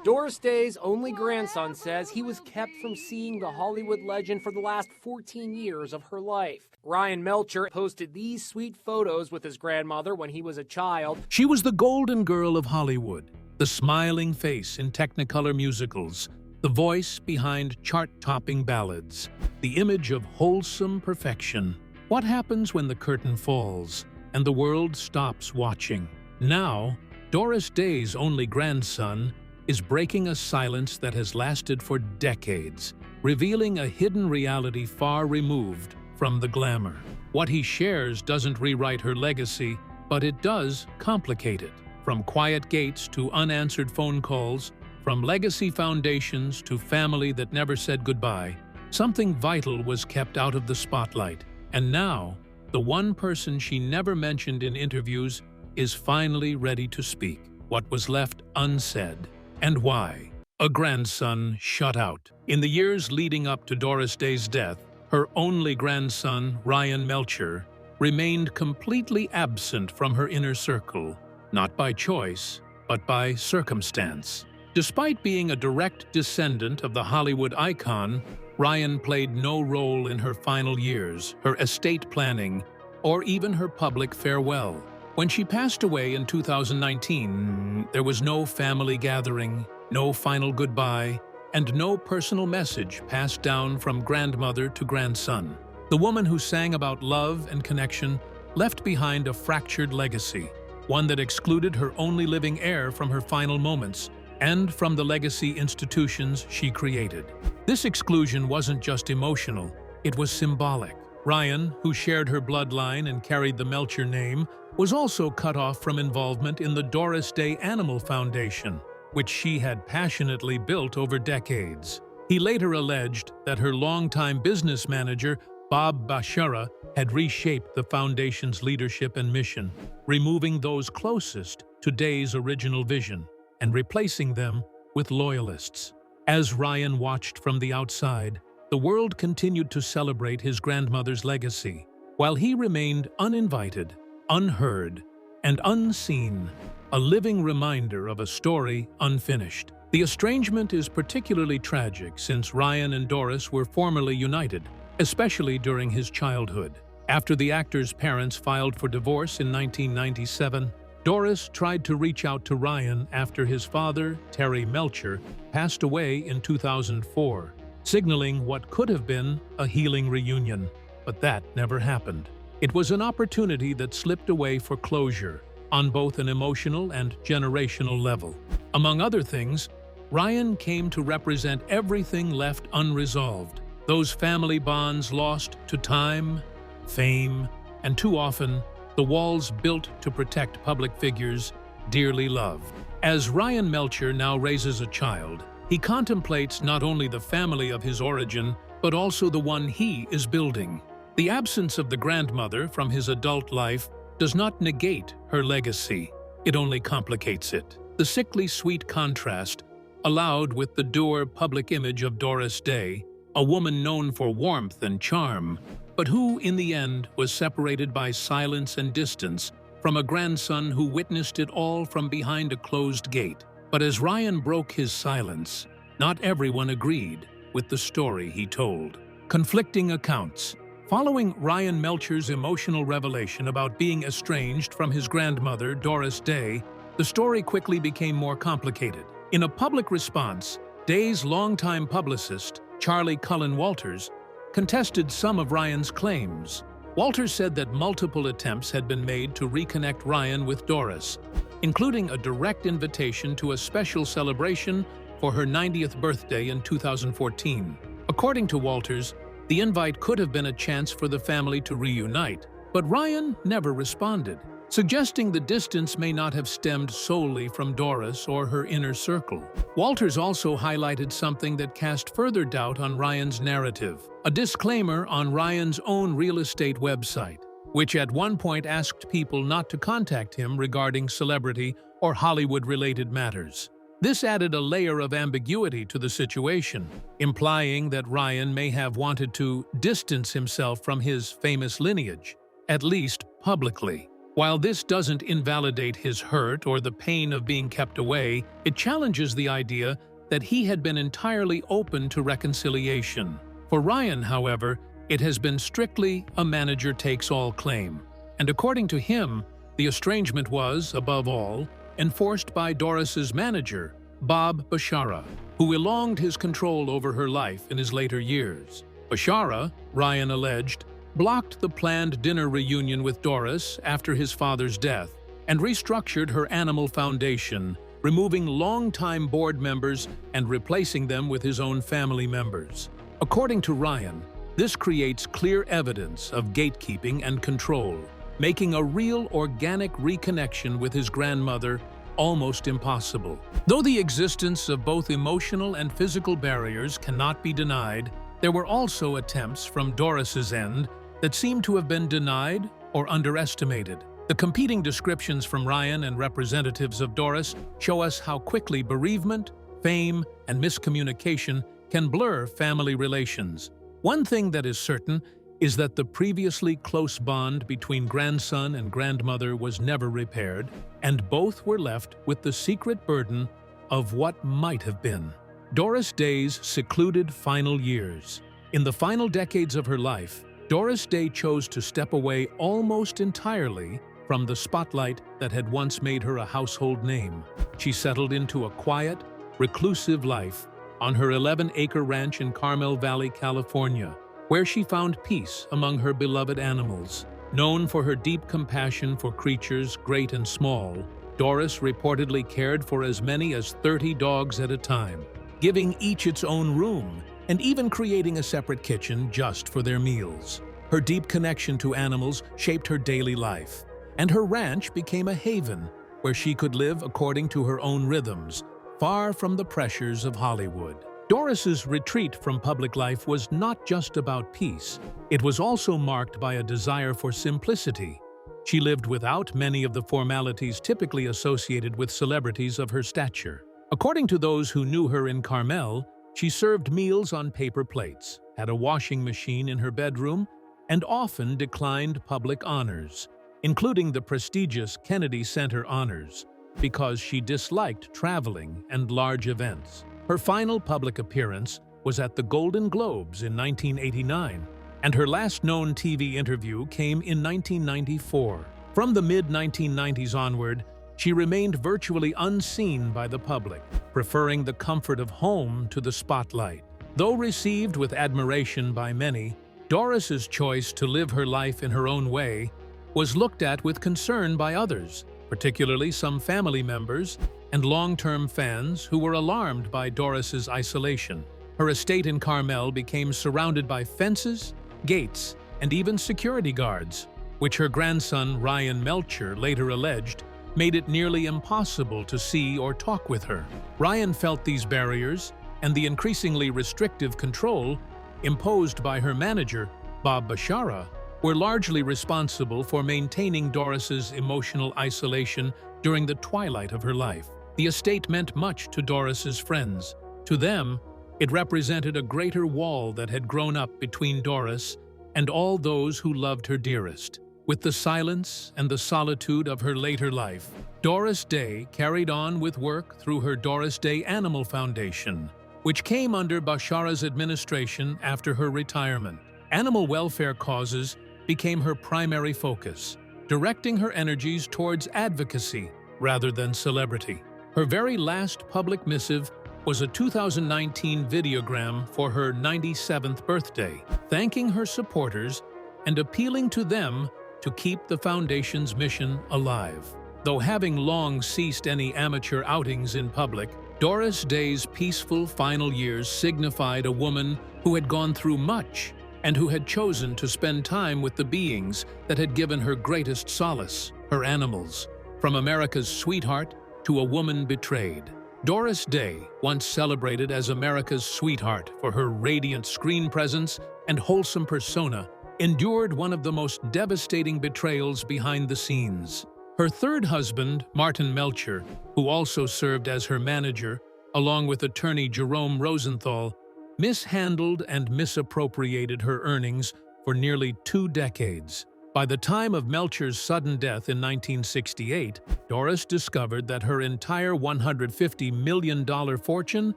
Doris Day's only grandson says he was kept from seeing the Hollywood legend for the last 14 years of her life. Ryan Melcher posted these sweet photos with his grandmother when he was a child. She was the golden girl of Hollywood, the smiling face in Technicolor musicals, the voice behind chart-topping ballads, the image of wholesome perfection. What happens when the curtain falls and the world stops watching? Now, Doris Day's only grandson is breaking a silence that has lasted for decades, revealing a hidden reality far removed from the glamour. What he shares doesn't rewrite her legacy, but it does complicate it. From quiet gates to unanswered phone calls, from legacy foundations to family that never said goodbye, something vital was kept out of the spotlight. And now, the one person she never mentioned in interviews is finally ready to speak. What was left unsaid. And why? A grandson shut out. In the years leading up to Doris Day's death, her only grandson, Ryan Melcher, remained completely absent from her inner circle, not by choice, but by circumstance. Despite being a direct descendant of the Hollywood icon, Ryan played no role in her final years, her estate planning, or even her public farewell. When she passed away in 2019, there was no family gathering, no final goodbye, and no personal message passed down from grandmother to grandson. The woman who sang about love and connection left behind a fractured legacy, one that excluded her only living heir from her final moments and from the legacy institutions she created. This exclusion wasn't just emotional, it was symbolic. Ryan, who shared her bloodline and carried the Melcher name, was also cut off from involvement in the Doris Day Animal Foundation, which she had passionately built over decades. He later alleged that her longtime business manager, Bob Bashara, had reshaped the foundation's leadership and mission, removing those closest to Day's original vision and replacing them with loyalists. As Ryan watched from the outside, the world continued to celebrate his grandmother's legacy, while he remained uninvited, unheard, and unseen, a living reminder of a story unfinished. The estrangement is particularly tragic since Ryan and Doris were formerly united, especially during his childhood. After the actor's parents filed for divorce in 1997, Doris tried to reach out to Ryan after his father, Terry Melcher, passed away in 2004, signaling what could have been a healing reunion, but that never happened. It was an opportunity that slipped away for closure, on both an emotional and generational level. Among other things, Ryan came to represent everything left unresolved, those family bonds lost to time, fame, and too often, the walls built to protect public figures dearly loved. As Ryan Melcher now raises a child, he contemplates not only the family of his origin, but also the one he is building. The absence of the grandmother from his adult life does not negate her legacy, it only complicates it. The sickly sweet contrast, allowed with the dour public image of Doris Day, a woman known for warmth and charm, but who, in the end, was separated by silence and distance from a grandson who witnessed it all from behind a closed gate. But as Ryan broke his silence, not everyone agreed with the story he told. Conflicting accounts. Following Ryan Melcher's emotional revelation about being estranged from his grandmother, Doris Day, the story quickly became more complicated. In a public response, Day's longtime publicist, Charlie Cullen Walters, contested some of Ryan's claims. Walters said that multiple attempts had been made to reconnect Ryan with Doris, including a direct invitation to a special celebration for her 90th birthday in 2014. According to Walters, the invite could have been a chance for the family to reunite, but Ryan never responded, suggesting the distance may not have stemmed solely from Doris or her inner circle. Walters also highlighted something that cast further doubt on Ryan's narrative, a disclaimer on Ryan's own real estate website, which at one point asked people not to contact him regarding celebrity or Hollywood-related matters. This added a layer of ambiguity to the situation, implying that Ryan may have wanted to distance himself from his famous lineage, at least publicly. While this doesn't invalidate his hurt or the pain of being kept away, it challenges the idea that he had been entirely open to reconciliation. For Ryan, however, it has been strictly a manager-takes-all claim. And according to him, the estrangement was, above all, enforced by Doris's manager, Bob Bashara, who elonged his control over her life in his later years. Bashara, Ryan alleged, blocked the planned dinner reunion with Doris after his father's death and restructured her animal foundation, removing longtime board members and replacing them with his own family members. According to Ryan, this creates clear evidence of gatekeeping and control, making a real organic reconnection with his grandmother almost impossible. Though the existence of both emotional and physical barriers cannot be denied, there were also attempts from Doris's end that seem to have been denied or underestimated. The competing descriptions from Ryan and representatives of Doris show us how quickly bereavement, fame, and miscommunication can blur family relations. One thing that is certain is that the previously close bond between grandson and grandmother was never repaired, and both were left with the secret burden of what might have been. Doris Day's secluded final years. In the final decades of her life, Doris Day chose to step away almost entirely from the spotlight that had once made her a household name. She settled into a quiet, reclusive life on her 11-acre ranch in Carmel Valley, California, where she found peace among her beloved animals. Known for her deep compassion for creatures great and small, Doris reportedly cared for as many as 30 dogs at a time, giving each its own room and even creating a separate kitchen just for their meals. Her deep connection to animals shaped her daily life, and her ranch became a haven where she could live according to her own rhythms, far from the pressures of Hollywood. Doris's retreat from public life was not just about peace. It was also marked by a desire for simplicity. She lived without many of the formalities typically associated with celebrities of her stature. According to those who knew her in Carmel, she served meals on paper plates, had a washing machine in her bedroom, and often declined public honors, including the prestigious Kennedy Center honors, because she disliked traveling and large events. Her final public appearance was at the Golden Globes in 1989, and her last known TV interview came in 1994. From the mid-1990s onward, she remained virtually unseen by the public, preferring the comfort of home to the spotlight. Though received with admiration by many, Doris's choice to live her life in her own way was looked at with concern by others, particularly some family members and long-term fans who were alarmed by Doris's isolation. Her estate in Carmel became surrounded by fences, gates, and even security guards, which her grandson Ryan Melcher later alleged made it nearly impossible to see or talk with her. Ryan felt these barriers and the increasingly restrictive control imposed by her manager, Bob Bashara, were largely responsible for maintaining Doris's emotional isolation during the twilight of her life. The estate meant much to Doris's friends. To them, it represented a greater wall that had grown up between Doris and all those who loved her dearest. With the silence and the solitude of her later life, Doris Day carried on with work through her Doris Day Animal Foundation, which came under Bashara's administration after her retirement. Animal welfare causes became her primary focus, directing her energies towards advocacy rather than celebrity. Her very last public missive was a 2019 videogram for her 97th birthday, thanking her supporters and appealing to them to keep the Foundation's mission alive. Though having long ceased any amateur outings in public, Doris Day's peaceful final years signified a woman who had gone through much and who had chosen to spend time with the beings that had given her greatest solace, her animals. From America's sweetheart to a woman betrayed, Doris Day, once celebrated as America's sweetheart for her radiant screen presence and wholesome persona, endured one of the most devastating betrayals behind the scenes. Her third husband, Martin Melcher, who also served as her manager, along with attorney Jerome Rosenthal, mishandled and misappropriated her earnings for nearly 2 decades. By the time of Melcher's sudden death in 1968, Doris discovered that her entire $150 million fortune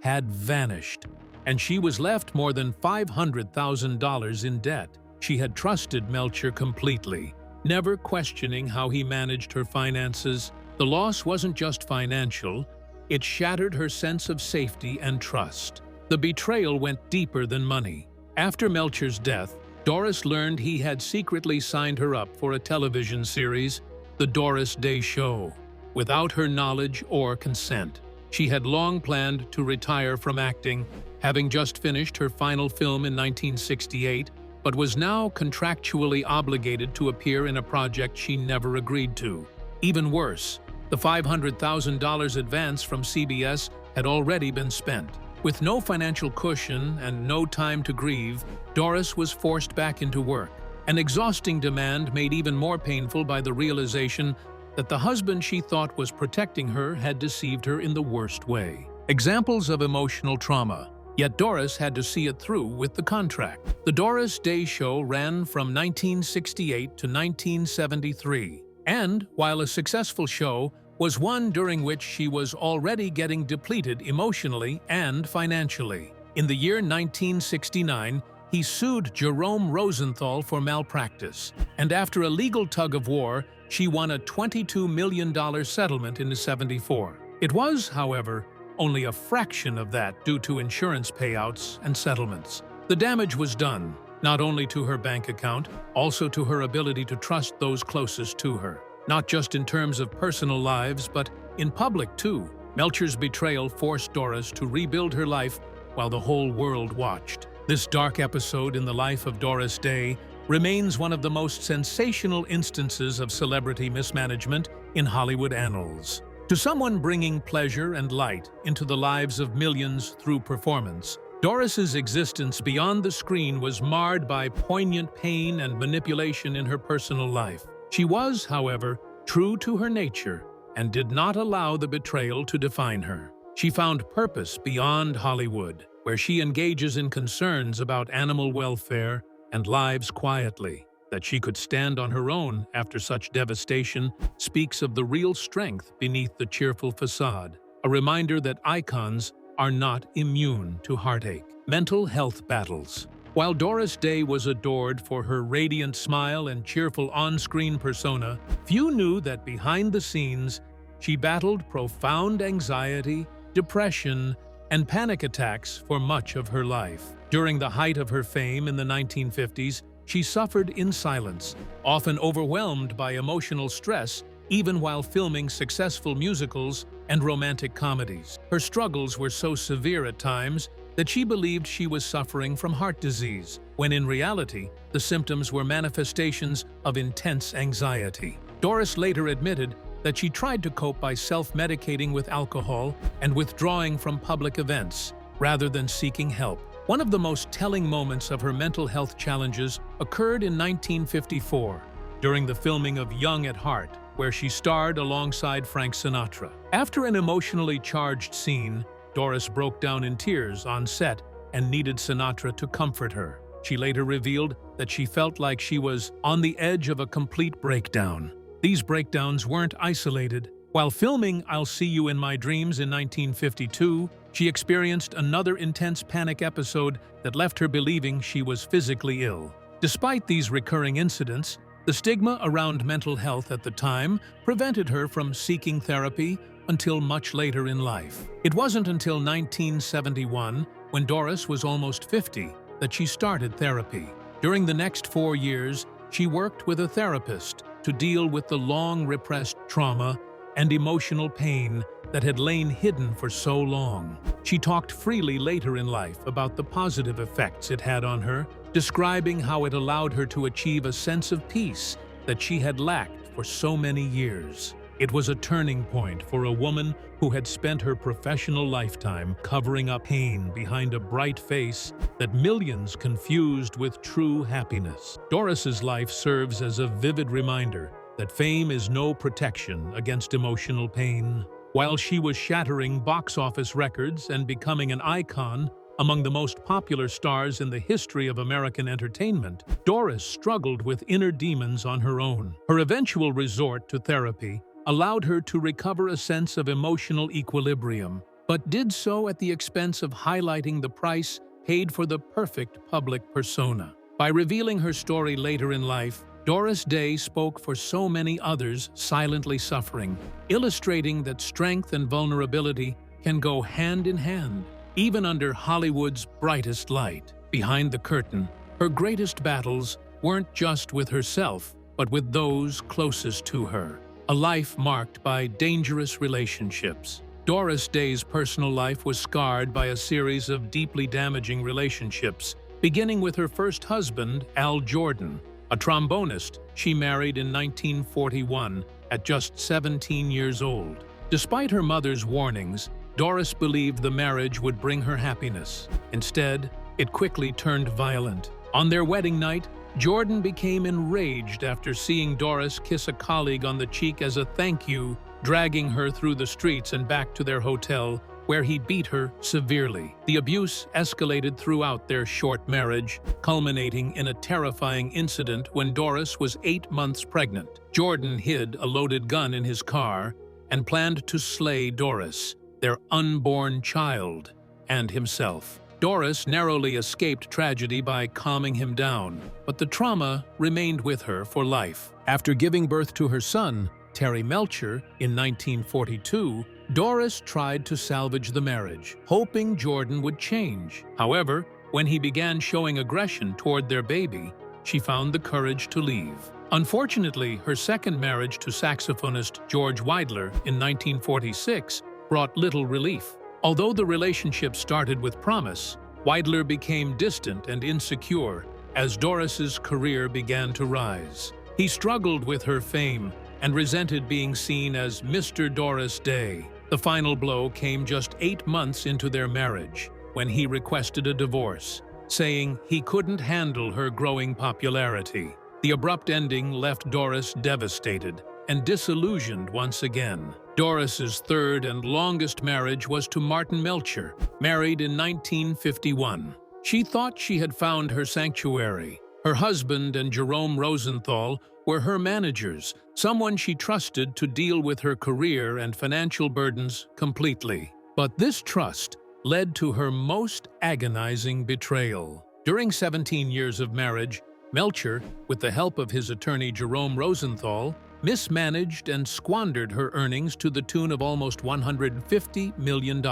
had vanished, and she was left more than $500,000 in debt. She had trusted Melcher completely, never questioning how he managed her finances. The loss wasn't just financial, it shattered her sense of safety and trust. The betrayal went deeper than money. After Melcher's death, Doris learned he had secretly signed her up for a television series, The Doris Day Show, without her knowledge or consent. She had long planned to retire from acting, having just finished her final film in 1968, but was now contractually obligated to appear in a project she never agreed to. Even worse, the $500,000 advance from CBS had already been spent. With no financial cushion and no time to grieve, Doris was forced back into work, an exhausting demand made even more painful by the realization that the husband she thought was protecting her had deceived her in the worst way. Examples of emotional trauma. Yet Doris had to see it through with the contract. The Doris Day Show ran from 1968 to 1973, and, while a successful show, was one during which she was already getting depleted emotionally and financially. In the year 1969, he sued Jerome Rosenthal for malpractice, and after a legal tug-of-war, she won a $22 million settlement in 1974. It was, however, only a fraction of that due to insurance payouts and settlements. The damage was done, not only to her bank account, also to her ability to trust those closest to her. Not just in terms of personal lives, but in public too. Melcher's betrayal forced Doris to rebuild her life while the whole world watched. This dark episode in the life of Doris Day remains one of the most sensational instances of celebrity mismanagement in Hollywood annals. To someone bringing pleasure and light into the lives of millions through performance, Doris's existence beyond the screen was marred by poignant pain and manipulation in her personal life. She was, however, true to her nature and did not allow the betrayal to define her. She found purpose beyond Hollywood, where she engages in concerns about animal welfare and lives quietly. That she could stand on her own after such devastation speaks of the real strength beneath the cheerful facade, a reminder that icons are not immune to heartache. Mental health battles. While Doris Day was adored for her radiant smile and cheerful on-screen persona, few knew that behind the scenes, she battled profound anxiety, depression, and panic attacks for much of her life. During the height of her fame in the 1950s, she suffered in silence, often overwhelmed by emotional stress, even while filming successful musicals and romantic comedies. Her struggles were so severe at times that she believed she was suffering from heart disease, when in reality, the symptoms were manifestations of intense anxiety. Doris later admitted that she tried to cope by self-medicating with alcohol and withdrawing from public events, rather than seeking help. One of the most telling moments of her mental health challenges occurred in 1954, during the filming of Young at Heart, where she starred alongside Frank Sinatra. After an emotionally charged scene, Doris broke down in tears on set and needed Sinatra to comfort her. She later revealed that she felt like she was on the edge of a complete breakdown. These breakdowns weren't isolated. While filming I'll See You in My Dreams in 1952, she experienced another intense panic episode that left her believing she was physically ill. Despite these recurring incidents, the stigma around mental health at the time prevented her from seeking therapy until much later in life. It wasn't until 1971, when Doris was almost 50, that she started therapy. During the next 4 years, she worked with a therapist to deal with the long repressed trauma and emotional pain that had lain hidden for so long. She talked freely later in life about the positive effects it had on her, describing how it allowed her to achieve a sense of peace that she had lacked for so many years. It was a turning point for a woman who had spent her professional lifetime covering up pain behind a bright face that millions confused with true happiness. Doris's life serves as a vivid reminder that fame is no protection against emotional pain. While she was shattering box office records and becoming an icon, Among the most popular stars in the history of American entertainment, Doris struggled with inner demons on her own. Her eventual resort to therapy allowed her to recover a sense of emotional equilibrium, but did so at the expense of highlighting the price paid for the perfect public persona. By revealing her story later in life, Doris Day spoke for so many others silently suffering, illustrating that strength and vulnerability can go hand in hand. Even under Hollywood's brightest light, behind the curtain, her greatest battles weren't just with herself, but with those closest to her. A life marked by dangerous relationships. Doris Day's personal life was scarred by a series of deeply damaging relationships, beginning with her first husband, Al Jordan, a trombonist she married in 1941 at just 17 years old. Despite her mother's warnings, Doris believed the marriage would bring her happiness. Instead, it quickly turned violent. On their wedding night, Jordan became enraged after seeing Doris kiss a colleague on the cheek as a thank you, dragging her through the streets and back to their hotel, where he beat her severely. The abuse escalated throughout their short marriage, culminating in a terrifying incident when Doris was 8 months pregnant. Jordan hid a loaded gun in his car and planned to slay Doris, their unborn child, and himself. Doris narrowly escaped tragedy by calming him down, but the trauma remained with her for life. After giving birth to her son, Terry Melcher, in 1942, Doris tried to salvage the marriage, hoping Jordan would change. However, when he began showing aggression toward their baby, she found the courage to leave. Unfortunately, her second marriage to saxophonist George Weidler in 1946 brought little relief. Although the relationship started with promise, Weidler became distant and insecure as Doris's career began to rise. He struggled with her fame and resented being seen as Mr. Doris Day. The final blow came just 8 months into their marriage, when he requested a divorce, saying he couldn't handle her growing popularity. The abrupt ending left Doris devastated and disillusioned once again. Doris's third and longest marriage was to Martin Melcher, married in 1951. She thought she had found her sanctuary. Her husband and Jerome Rosenthal were her managers, someone she trusted to deal with her career and financial burdens completely. But this trust led to her most agonizing betrayal. During 17 years of marriage, Melcher, with the help of his attorney Jerome Rosenthal, mismanaged and squandered her earnings to the tune of almost $150 million.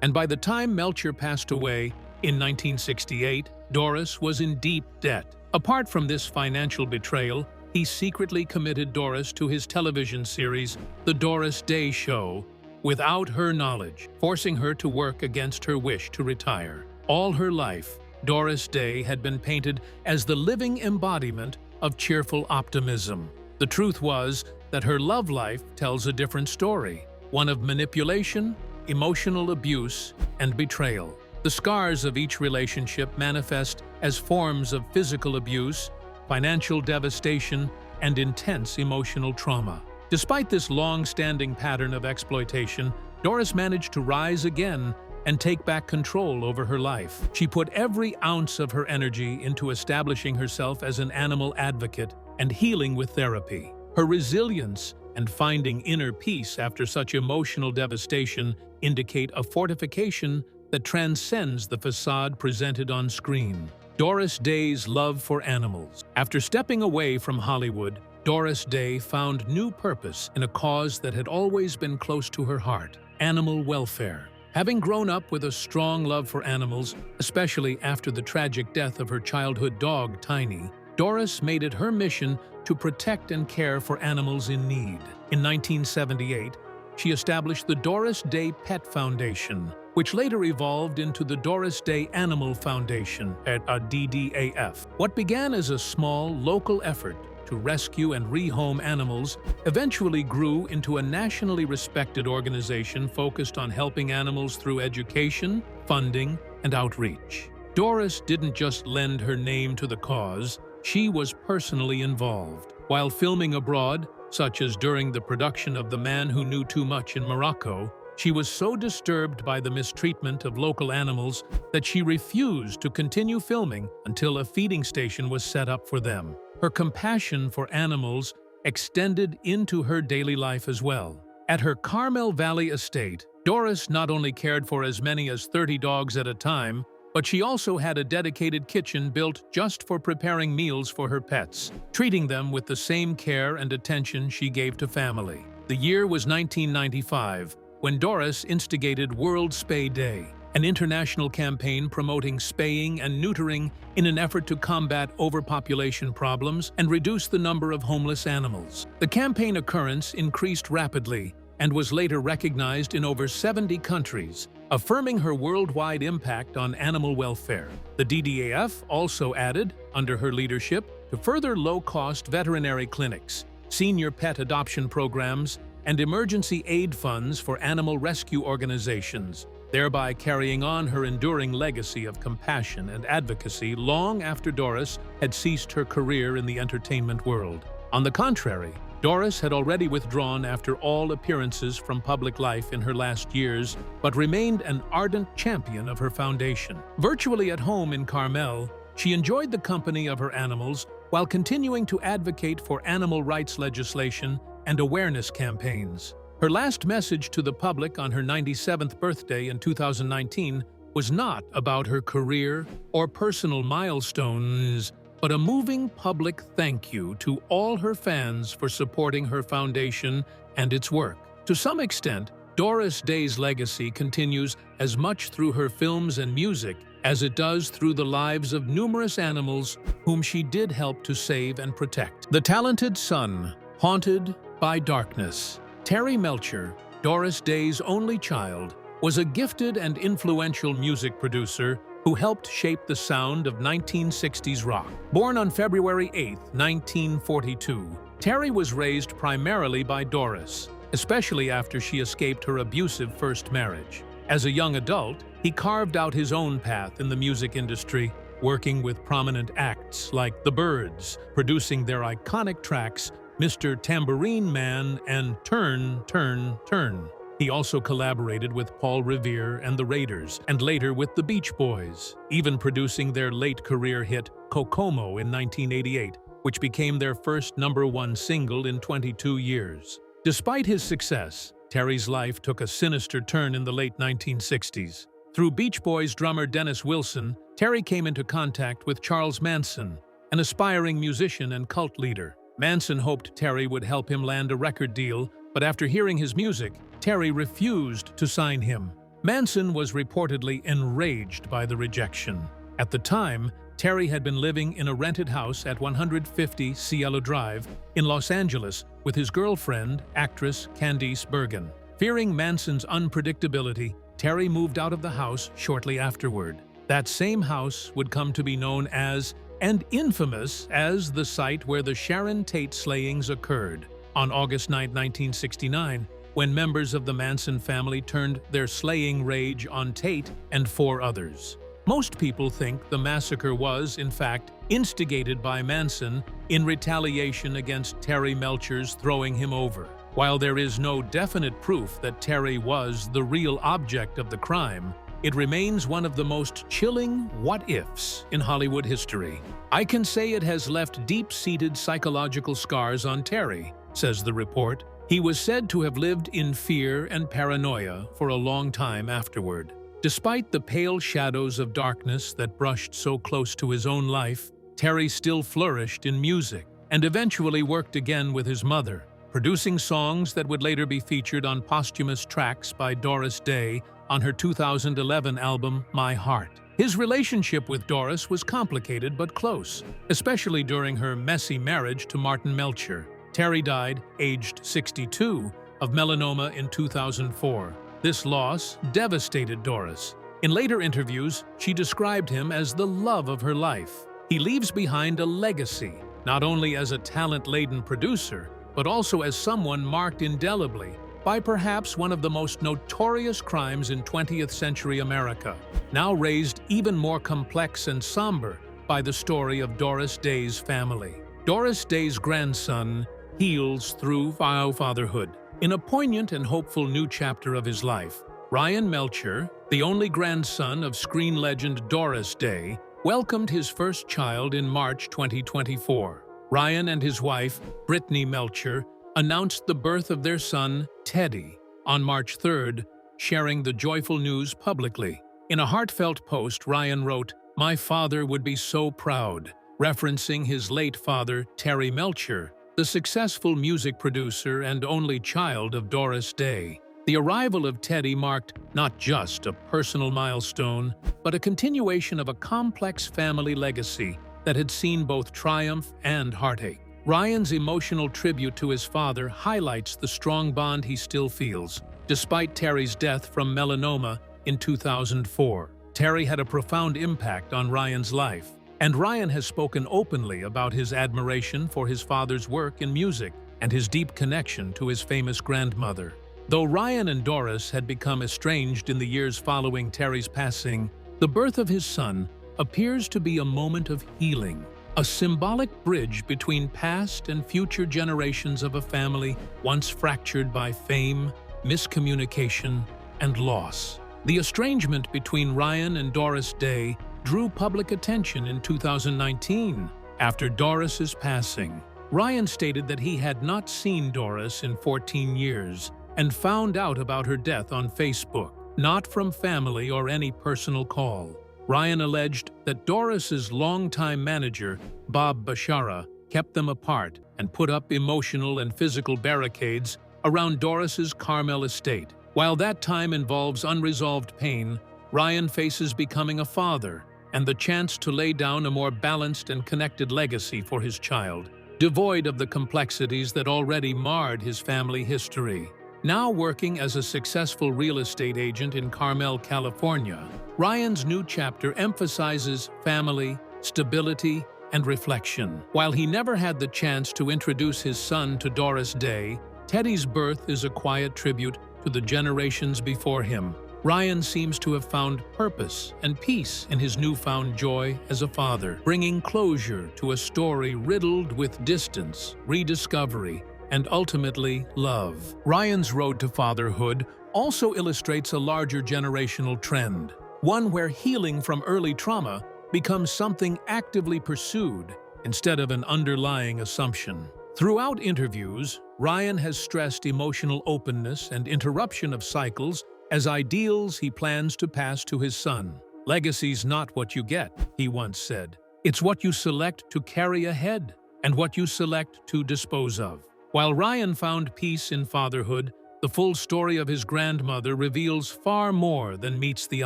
And by the time Melcher passed away in 1968, Doris was in deep debt. Apart from this financial betrayal, he secretly committed Doris to his television series, The Doris Day Show, without her knowledge, forcing her to work against her wish to retire. All her life, Doris Day had been painted as the living embodiment of cheerful optimism. The truth was that her love life tells a different story, one of manipulation, emotional abuse, and betrayal. The scars of each relationship manifest as forms of physical abuse, financial devastation, and intense emotional trauma. Despite this long-standing pattern of exploitation, Doris managed to rise again and take back control over her life. She put every ounce of her energy into establishing herself as an animal advocate and healing with therapy. Her resilience and finding inner peace after such emotional devastation indicate a fortification that transcends the facade presented on screen. Doris Day's love for animals. After stepping away from Hollywood, Doris Day found new purpose in a cause that had always been close to her heart: animal welfare. Having grown up with a strong love for animals, especially after the tragic death of her childhood dog, Tiny, Doris made it her mission to protect and care for animals in need. In 1978, she established the Doris Day Pet Foundation, which later evolved into the Doris Day Animal Foundation, a DDAF. What began as a small, local effort to rescue and rehome animals eventually grew into a nationally respected organization focused on helping animals through education, funding, and outreach. Doris didn't just lend her name to the cause, she was personally involved. While filming abroad, such as during the production of The Man Who Knew Too Much in Morocco, She was so disturbed by the mistreatment of local animals that she refused to continue filming until a feeding station was set up for them. Her compassion for animals extended into her daily life as well. At her Carmel Valley estate, Doris not only cared for as many as 30 dogs at a time, but she also had a dedicated kitchen built just for preparing meals for her pets, treating them with the same care and attention she gave to family. The year was 1995, when Doris instigated World Spay Day, an international campaign promoting spaying and neutering in an effort to combat overpopulation problems and reduce the number of homeless animals. The campaign occurrence increased rapidly and was later recognized in over 70 countries, affirming her worldwide impact on animal welfare. The DDAF also added, under her leadership, to further low-cost veterinary clinics, senior pet adoption programs, and emergency aid funds for animal rescue organizations, thereby carrying on her enduring legacy of compassion and advocacy long after Doris had ceased her career in the entertainment world. On the contrary, Doris had already withdrawn after all appearances from public life in her last years, but remained an ardent champion of her foundation. Virtually at home in Carmel, she enjoyed the company of her animals while continuing to advocate for animal rights legislation and awareness campaigns. Her last message to the public on her 97th birthday in 2019 was not about her career or personal milestones, but a moving public thank you to all her fans for supporting her foundation and its work. To some extent, Doris Day's legacy continues as much through her films and music as it does through the lives of numerous animals whom she did help to save and protect. The talented son, haunted by darkness. Terry Melcher, Doris Day's only child, was a gifted and influential music producer who helped shape the sound of 1960s rock. Born on February 8, 1942, Terry was raised primarily by Doris, especially after she escaped her abusive first marriage. As a young adult, he carved out his own path in the music industry, working with prominent acts like the Byrds, producing their iconic tracks Mr. Tambourine Man and Turn, Turn, Turn. He also collaborated with Paul Revere and the Raiders, and later with the Beach Boys, even producing their late career hit Kokomo in 1988, which became their first #1 single in 22 years. Despite his success, Terry's life took a sinister turn in the late 1960s. Through Beach Boys drummer Dennis Wilson, Terry came into contact with Charles Manson, an aspiring musician and cult leader. Manson hoped Terry would help him land a record deal, but after hearing his music, Terry refused to sign him. Manson was reportedly enraged by the rejection. At the time, Terry had been living in a rented house at 150 Cielo Drive in Los Angeles with his girlfriend, actress Candice Bergen. Fearing Manson's unpredictability, Terry moved out of the house shortly afterward. That same house would come to be known as, and infamous as, the site where the Sharon Tate slayings occurred. On August 9, 1969, when members of the Manson family turned their slaying rage on Tate and 4 others. Most people think the massacre was, in fact, instigated by Manson in retaliation against Terry Melcher's throwing him over. While there is no definite proof that Terry was the real object of the crime, it remains one of the most chilling what-ifs in Hollywood history. I can say it has left deep-seated psychological scars on Terry, says the report. He was said to have lived in fear and paranoia for a long time afterward. Despite the pale shadows of darkness that brushed so close to his own life, Terry still flourished in music and eventually worked again with his mother, producing songs that would later be featured on posthumous tracks by Doris Day on her 2011 album, My Heart. His relationship with Doris was complicated but close, especially during her messy marriage to Martin Melcher. Terry died, aged 62, of melanoma in 2004. This loss devastated Doris. In later interviews, she described him as the love of her life. He leaves behind a legacy, not only as a talent-laden producer, but also as someone marked indelibly by perhaps one of the most notorious crimes in 20th century America, now raised even more complex and somber by the story of Doris Day's family. Doris Day's grandson heals through fatherhood. In a poignant and hopeful new chapter of his life, Ryan Melcher, the only grandson of screen legend Doris Day, welcomed his first child in March 2024. Ryan and his wife, Brittany Melcher, announced the birth of their son, Teddy, on March 3rd, sharing the joyful news publicly. In a heartfelt post, Ryan wrote, "My father would be so proud," referencing his late father, Terry Melcher, the successful music producer and only child of Doris Day. The arrival of Teddy marked not just a personal milestone, but a continuation of a complex family legacy that had seen both triumph and heartache. Ryan's emotional tribute to his father highlights the strong bond he still feels, despite Terry's death from melanoma in 2004. Terry had a profound impact on Ryan's life, and Ryan has spoken openly about his admiration for his father's work in music and his deep connection to his famous grandmother. Though Ryan and Doris had become estranged in the years following Terry's passing, the birth of his son appears to be a moment of healing, a symbolic bridge between past and future generations of a family once fractured by fame, miscommunication, and loss. The estrangement between Ryan and Doris Day drew public attention in 2019 after Doris's passing. Ryan stated that he had not seen Doris in 14 years and found out about her death on Facebook, not from family or any personal call. Ryan alleged that Doris's longtime manager, Bob Bashara, kept them apart and put up emotional and physical barricades around Doris's Carmel estate. While that time involves unresolved pain, Ryan faces becoming a father and the chance to lay down a more balanced and connected legacy for his child, devoid of the complexities that already marred his family history. Now working as a successful real estate agent in Carmel, California, Ryan's new chapter emphasizes family, stability, and reflection. While he never had the chance to introduce his son to Doris Day, Teddy's birth is a quiet tribute to the generations before him. Ryan seems to have found purpose and peace in his newfound joy as a father, bringing closure to a story riddled with distance, rediscovery, and ultimately love. Ryan's road to fatherhood also illustrates a larger generational trend, one where healing from early trauma becomes something actively pursued instead of an underlying assumption. Throughout interviews, Ryan has stressed emotional openness and interruption of cycles as ideals he plans to pass to his son. "Legacy's not what you get," he once said. "It's what you select to carry ahead and what you select to dispose of." While Ryan found peace in fatherhood, the full story of his grandmother reveals far more than meets the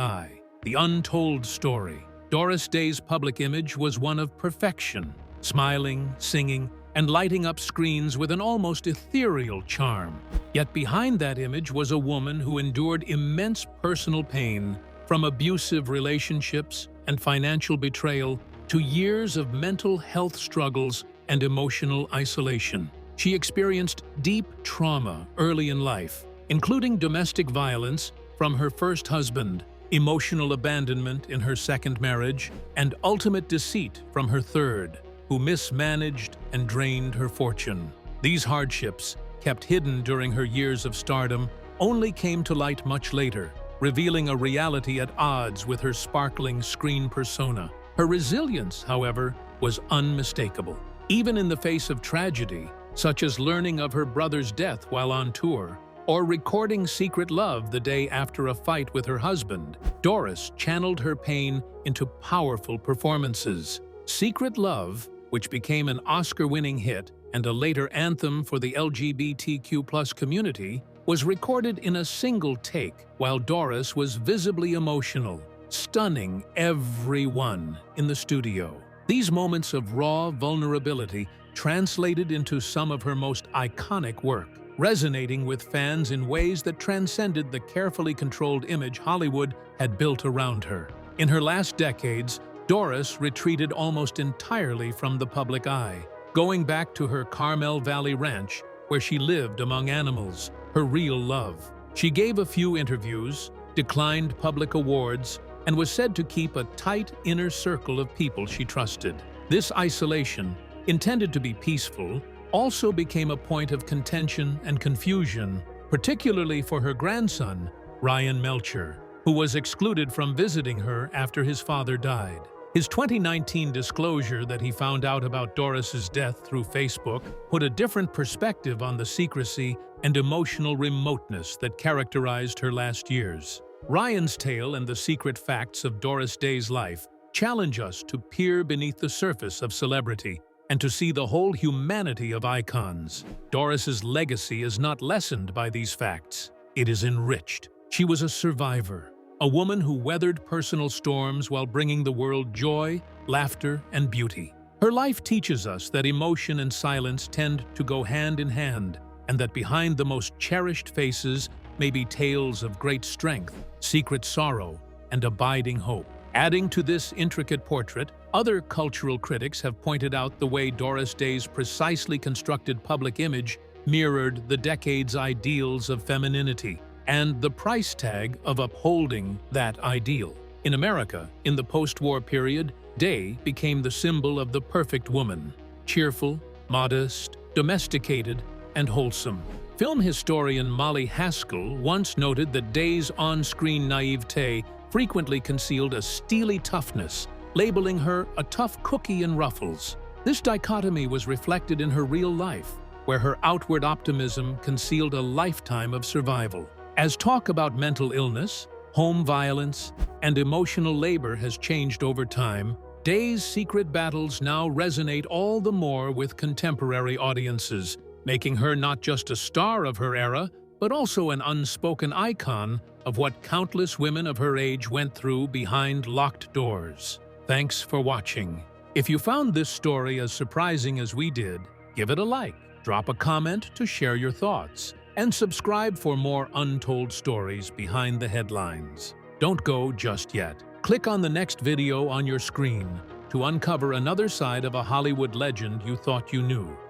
eye. The untold story. Doris Day's public image was one of perfection, smiling, singing, and lighting up screens with an almost ethereal charm. Yet behind that image was a woman who endured immense personal pain, from abusive relationships and financial betrayal to years of mental health struggles and emotional isolation. She experienced deep trauma early in life, including domestic violence from her first husband, emotional abandonment in her second marriage, and ultimate deceit from her third, who mismanaged and drained her fortune. These hardships, kept hidden during her years of stardom, only came to light much later, revealing a reality at odds with her sparkling screen persona. Her resilience, however, was unmistakable. Even in the face of tragedy, such as learning of her brother's death while on tour, or recording Secret Love the day after a fight with her husband, Doris channeled her pain into powerful performances. Secret Love, which became an Oscar-winning hit and a later anthem for the LGBTQ+ community, was recorded in a single take while Doris was visibly emotional, stunning everyone in the studio. These moments of raw vulnerability translated into some of her most iconic work, resonating with fans in ways that transcended the carefully controlled image Hollywood had built around her. In her last decades, Doris retreated almost entirely from the public eye, going back to her Carmel Valley ranch, where she lived among animals, her real love. She gave a few interviews, declined public awards, and was said to keep a tight inner circle of people she trusted. This isolation, intended to be peaceful, also became a point of contention and confusion, particularly for her grandson, Ryan Melcher, who was excluded from visiting her after his father died. His 2019 disclosure that he found out about Doris's death through Facebook put a different perspective on the secrecy and emotional remoteness that characterized her last years. Ryan's tale and the secret facts of Doris Day's life challenge us to peer beneath the surface of celebrity and to see the whole humanity of icons. Doris's legacy is not lessened by these facts. It is enriched. She was a survivor, a woman who weathered personal storms while bringing the world joy, laughter, and beauty. Her life teaches us that emotion and silence tend to go hand in hand, and that behind the most cherished faces may be tales of great strength, secret sorrow, and abiding hope. Adding to this intricate portrait, other cultural critics have pointed out the way Doris Day's precisely constructed public image mirrored the decade's ideals of femininity and the price tag of upholding that ideal. In America, in the post-war period, Day became the symbol of the perfect woman, cheerful, modest, domesticated, and wholesome. Film historian Molly Haskell once noted that Day's on-screen naivete frequently concealed a steely toughness, labeling her a tough cookie in ruffles. This dichotomy was reflected in her real life, where her outward optimism concealed a lifetime of survival. As talk about mental illness, home violence, and emotional labor has changed over time, Day's secret battles now resonate all the more with contemporary audiences, making her not just a star of her era, but also an unspoken icon of what countless women of her age went through behind locked doors. Thanks for watching. If you found this story as surprising as we did, give it a like, drop a comment to share your thoughts, and subscribe for more untold stories behind the headlines. Don't go just yet. Click on the next video on your screen to uncover another side of a Hollywood legend you thought you knew.